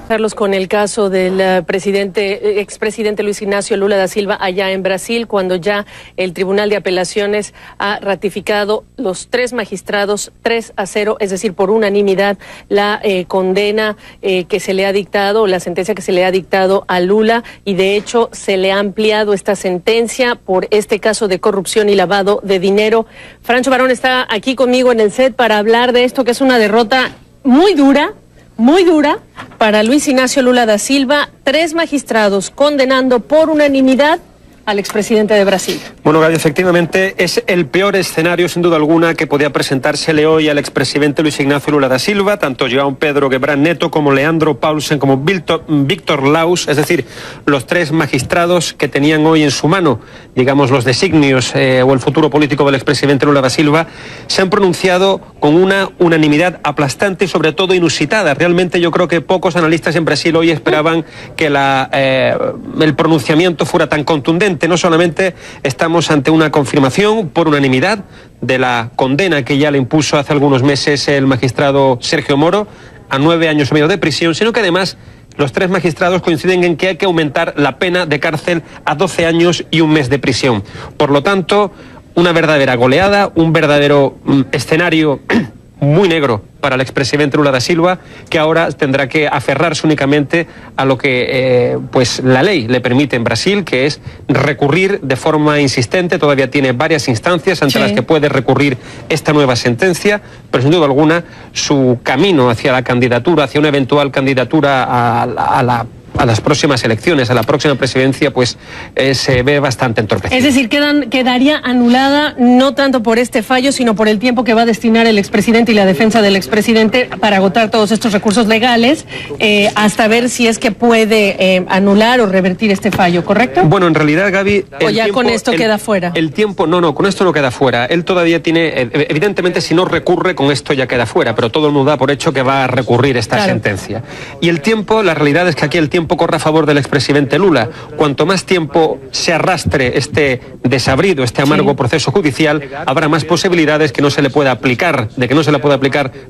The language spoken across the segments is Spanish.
Carlos, con el caso del expresidente Luis Ignacio Lula da Silva allá en Brasil, cuando ya el Tribunal de Apelaciones ha ratificado los 3 magistrados 3-0, es decir, por unanimidad, la condena que se le ha dictado, la sentencia que se le ha dictado a Lula, y de hecho se le ha ampliado esta sentencia por este caso de corrupción y lavado de dinero. Francho Barón está aquí conmigo en el set para hablar de esto, que es una derrota muy dura para Luis Ignacio Lula da Silva. 3 magistrados condenando por unanimidad al expresidente de Brasil. Bueno, Gaby, efectivamente es el peor escenario, sin duda alguna, que podía presentársele hoy al expresidente Luis Ignacio Lula da Silva, tanto João Pedro Guebrán Neto como Leandro Paulsen como Víctor Laus, es decir, los 3 magistrados que tenían hoy en su mano, digamos, los designios o el futuro político del expresidente Lula da Silva, se han pronunciado con una unanimidad aplastante y sobre todo inusitada. Realmente yo creo que pocos analistas en Brasil hoy esperaban que el pronunciamiento fuera tan contundente. No solamente estamos ante una confirmación por unanimidad de la condena que ya le impuso hace algunos meses el magistrado Sergio Moro a 9 años y medio de prisión, sino que además los 3 magistrados coinciden en que hay que aumentar la pena de cárcel a 12 años y 1 mes de prisión. Por lo tanto, una verdadera goleada, un verdadero escenario muy negro para el expresidente Lula da Silva, que ahora tendrá que aferrarse únicamente a lo que pues la ley le permite en Brasil, que es recurrir de forma insistente. Todavía tiene varias instancias ante las que puede recurrir esta nueva sentencia, pero sin duda alguna su camino hacia la candidatura, hacia una eventual candidatura a las próximas elecciones, a la próxima presidencia, pues se ve bastante entorpecida. Es decir, quedaría anulada no tanto por este fallo, sino por el tiempo que va a destinar el expresidente y la defensa del expresidente para agotar todos estos recursos legales, hasta ver si es que puede anular o revertir este fallo, ¿correcto? Bueno, en realidad, Gaby... ¿O ya con esto queda fuera? El tiempo, no, con esto no queda fuera. Él todavía tiene, evidentemente, si no recurre, con esto ya queda fuera, pero todo el mundo da por hecho que va a recurrir esta sentencia. Y el tiempo, la realidad es que aquí el tiempo corre a favor del expresidente Lula. Cuanto más tiempo se arrastre este desabrido, este amargo proceso judicial, habrá más posibilidades de que no se le pueda aplicar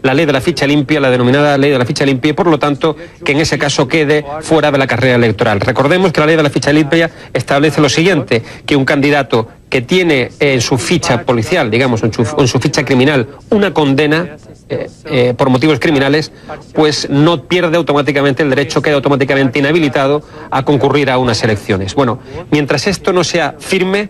la ley de la ficha limpia, la denominada ley de la ficha limpia, y por lo tanto que en ese caso quede fuera de la carrera electoral. Recordemos que la ley de la ficha limpia establece lo siguiente, que un candidato que tiene en su ficha policial, digamos, en su ficha criminal, una condena por motivos criminales, pues no pierde automáticamente el derecho, queda automáticamente inhabilitado a concurrir a unas elecciones. Bueno, mientras esto no sea firme,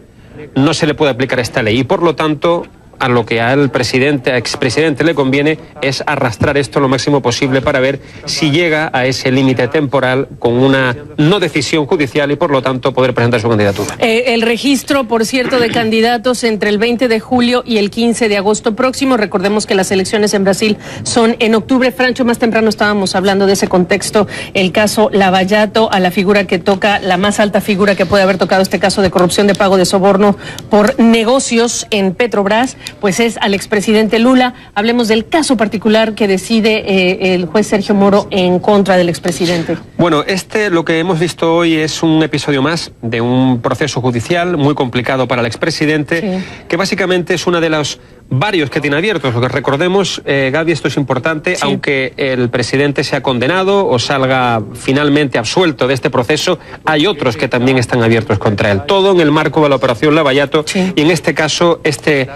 no se le puede aplicar esta ley y por lo tanto a lo que al expresidente le conviene es arrastrar esto lo máximo posible para ver si llega a ese límite temporal con una no decisión judicial y por lo tanto poder presentar su candidatura. El registro, por cierto, de candidatos entre el 20 de julio y el 15 de agosto próximo. Recordemos que las elecciones en Brasil son en octubre. Francho, más temprano estábamos hablando de ese contexto, el caso Lavallato, a la figura que toca, la más alta figura que puede haber tocado este caso de corrupción de pago de soborno por negocios en Petrobras, pues es al expresidente Lula. Hablemos del caso particular que decide el juez Sergio Moro en contra del expresidente. Bueno, lo que hemos visto hoy es un episodio más de un proceso judicial muy complicado para el expresidente, que básicamente es una de los varios que tiene abiertos. Lo que recordemos, Gaby, esto es importante, aunque el presidente sea condenado o salga finalmente absuelto de este proceso, hay otros que también están abiertos contra él. Todo en el marco de la operación Lavallato, y en este caso, este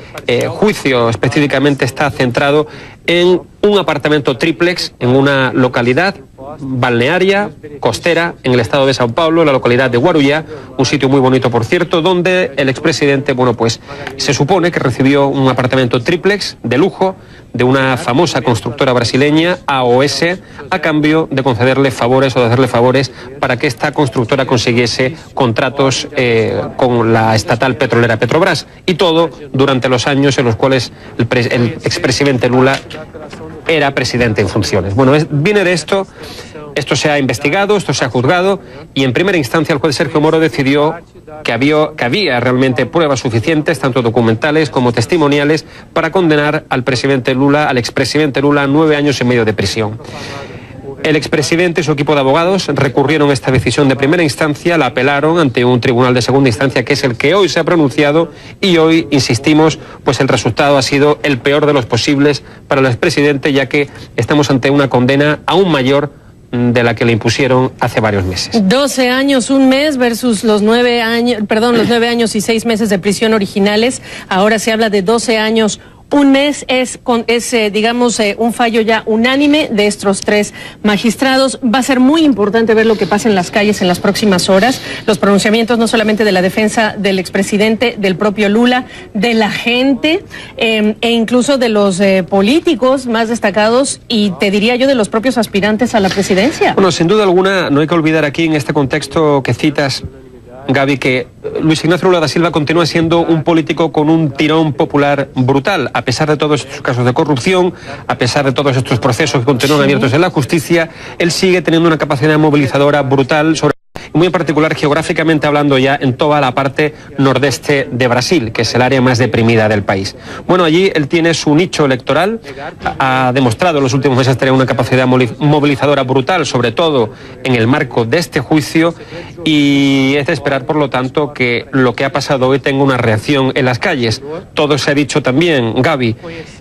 juicio específicamente está centrado en un apartamento triplex en una localidad balnearia, costera, en el estado de Sao Paulo, la localidad de Guarujá, un sitio muy bonito, por cierto, donde el expresidente, bueno, pues se supone que recibió un apartamento triplex de lujo de una famosa constructora brasileña, AOS, a cambio de concederle favores o de hacerle favores para que esta constructora consiguiese contratos con la estatal petrolera Petrobras, y todo durante los años en los cuales el expresidente Lula era presidente en funciones. Bueno, viene de esto se ha investigado, esto se ha juzgado, y en primera instancia el juez Sergio Moro decidió que había realmente pruebas suficientes, tanto documentales como testimoniales, para condenar al expresidente Lula a 9 años y medio de prisión. El expresidente y su equipo de abogados recurrieron a esta decisión de primera instancia, la apelaron ante un tribunal de segunda instancia, que es el que hoy se ha pronunciado, y hoy, insistimos, pues el resultado ha sido el peor de los posibles para el expresidente, ya que estamos ante una condena aún mayor de la que le impusieron hace varios meses. 12 años, un mes versus los 9 años y 6 meses de prisión originales. Ahora se habla de 12 años. Un mes es un fallo ya unánime de estos 3 magistrados. Va a ser muy importante ver lo que pasa en las calles en las próximas horas. Los pronunciamientos no solamente de la defensa del expresidente, del propio Lula, de la gente e incluso de los políticos más destacados y te diría yo de los propios aspirantes a la presidencia. Bueno, sin duda alguna, no hay que olvidar aquí en este contexto que citas, Gaby, que Luis Ignacio Lula da Silva continúa siendo un político con un tirón popular brutal, a pesar de todos estos casos de corrupción, a pesar de todos estos procesos que continúan abiertos en la justicia. Él sigue teniendo una capacidad movilizadora brutal, muy en particular geográficamente hablando, ya en toda la parte nordeste de Brasil, que es el área más deprimida del país. Bueno, allí él tiene su nicho electoral, ha demostrado en los últimos meses tener una capacidad movilizadora brutal, sobre todo en el marco de este juicio, y es de esperar, por lo tanto, que lo que ha pasado hoy tenga una reacción en las calles. Todo se ha dicho también, Gaby,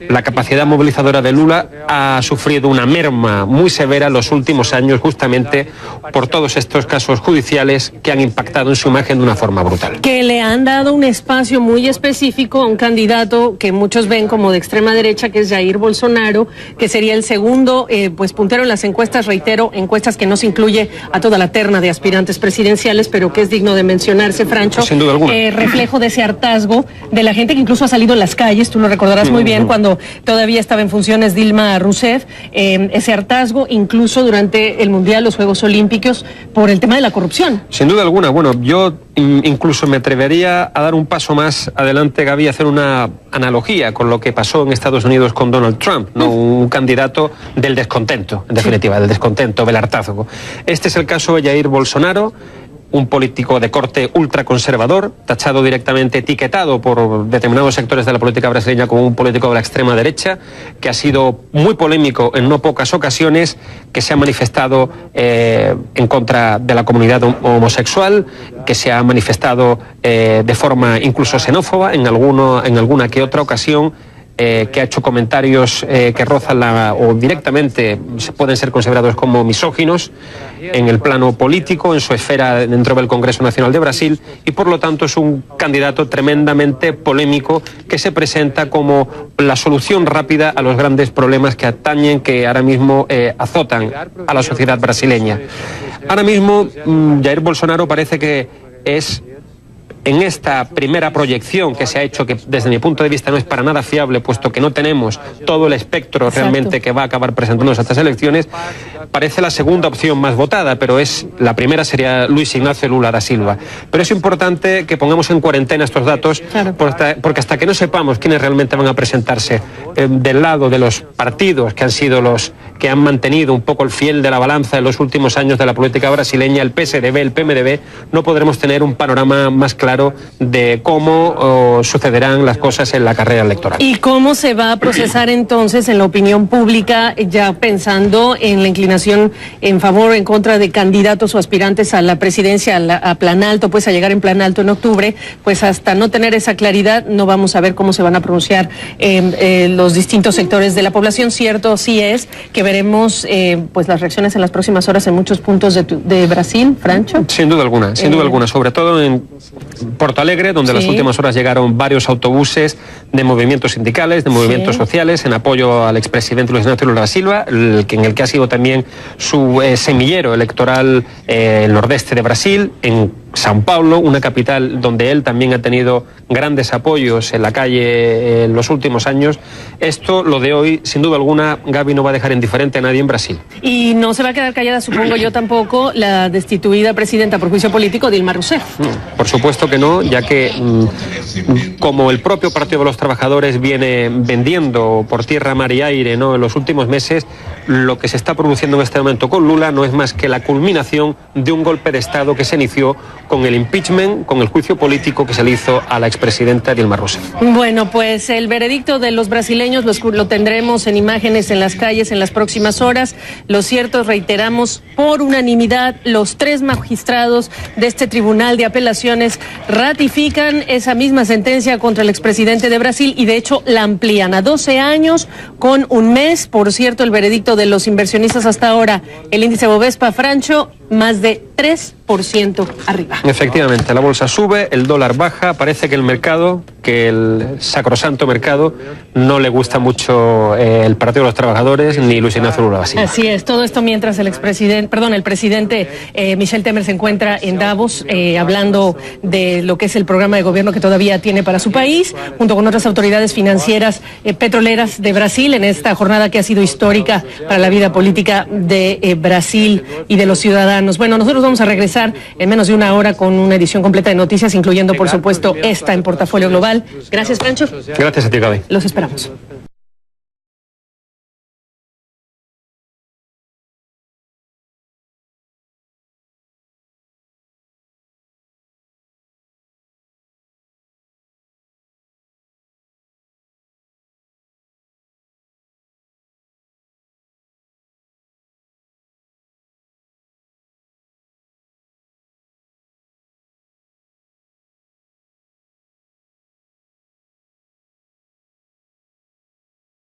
la capacidad movilizadora de Lula ha sufrido una merma muy severa en los últimos años, justamente por todos estos casos judiciales que han impactado en su imagen de una forma brutal. Que le han dado un espacio muy específico a un candidato que muchos ven como de extrema derecha, que es Jair Bolsonaro, que sería el segundo puntero en las encuestas, reitero, encuestas que no se incluye a toda la terna de aspirantes presidenciales, pero que es digno de mencionarse, Francho. Sin duda alguna. Reflejo de ese hartazgo de la gente que incluso ha salido a las calles, tú lo recordarás muy bien, cuando todavía estaba en funciones Dilma Rousseff, ese hartazgo incluso durante el Mundial, los Juegos Olímpicos, por el tema de la corrupción. Sin duda alguna. Bueno, yo incluso me atrevería a dar un paso más adelante, Gaby, a hacer una analogía con lo que pasó en Estados Unidos con Donald Trump, ¿no? Un candidato del descontento, en definitiva, del descontento, del hartazgo. Este es el caso de Jair Bolsonaro, un político de corte ultraconservador, tachado directamente, etiquetado por determinados sectores de la política brasileña como un político de la extrema derecha, que ha sido muy polémico en no pocas ocasiones, que se ha manifestado en contra de la comunidad homosexual, que se ha manifestado de forma incluso xenófoba en alguna que otra ocasión, que ha hecho comentarios que rozan o directamente pueden ser considerados como misóginos en el plano político, en su esfera dentro del Congreso Nacional de Brasil, y por lo tanto es un candidato tremendamente polémico que se presenta como la solución rápida a los grandes problemas que atañen, que ahora mismo azotan a la sociedad brasileña. Ahora mismo Jair Bolsonaro parece que es, en esta primera proyección que se ha hecho, que desde mi punto de vista no es para nada fiable, puesto que no tenemos todo el espectro realmente que va a acabar presentándose a estas elecciones, parece la segunda opción más votada, pero la primera sería Luis Ignacio Lula da Silva. Pero es importante que pongamos en cuarentena estos datos, claro, porque hasta que no sepamos quiénes realmente van a presentarse del lado de los partidos que han sido los que han mantenido un poco el fiel de la balanza en los últimos años de la política brasileña, el PSDB, el PMDB, no podremos tener un panorama más claro de cómo sucederán las cosas en la carrera electoral. ¿Y cómo se va a procesar entonces en la opinión pública, ya pensando en la inclinación en favor o en contra de candidatos o aspirantes a la presidencia, a Plan Alto, pues a llegar en Plan Alto en octubre? Pues hasta no tener esa claridad no vamos a ver cómo se van a pronunciar los distintos sectores de la población. Cierto sí es que veremos pues las reacciones en las próximas horas en muchos puntos de Brasil, Francho. Sin duda alguna, sobre todo en Porto Alegre, donde en las últimas horas llegaron varios autobuses de movimientos sindicales, de movimientos sociales, en apoyo al expresidente Luis Ignacio Lula da Silva, en el que ha sido también su semillero electoral el nordeste de Brasil, en São Paulo, una capital donde él también ha tenido grandes apoyos en la calle en los últimos años. Esto, lo de hoy, sin duda alguna, Gaby, no va a dejar indiferente a nadie en Brasil. Y no se va a quedar callada, supongo yo tampoco, la destituida presidenta por juicio político, Dilma Rousseff. Por supuesto que no, ya que como el propio Partido de los Trabajadores viene vendiendo por tierra, mar y aire, ¿no?, en los últimos meses, lo que se está produciendo en este momento con Lula no es más que la culminación de un golpe de Estado que se inició con el impeachment, con el juicio político que se le hizo a la expresidenta Dilma Rousseff. Bueno, pues el veredicto de los brasileños lo tendremos en imágenes en las calles en las próximas horas. Lo cierto, reiteramos, por unanimidad, los 3 magistrados de este Tribunal de Apelaciones ratifican esa misma sentencia contra el expresidente de Brasil y de hecho la amplían a 12 años con un mes. Por cierto, el veredicto de los inversionistas hasta ahora, el índice Bovespa, Francho, más de 3% arriba. Efectivamente, la bolsa sube, el dólar baja, parece que el mercado, que el sacrosanto mercado, no le gusta mucho el Partido de los Trabajadores ni Luis Ignacio Lula da Silva. Así es, todo esto mientras el presidente Michel Temer se encuentra en Davos hablando de lo que es el programa de gobierno que todavía tiene para su país, junto con otras autoridades financieras petroleras de Brasil, en esta jornada que ha sido histórica para la vida política de Brasil y de los ciudadanos. Bueno, nosotros vamos a regresar en menos de una hora con una edición completa de noticias, incluyendo, por supuesto, esta en Portafolio Global. Gracias, Francho. Gracias a ti, Gaby. Los esperamos.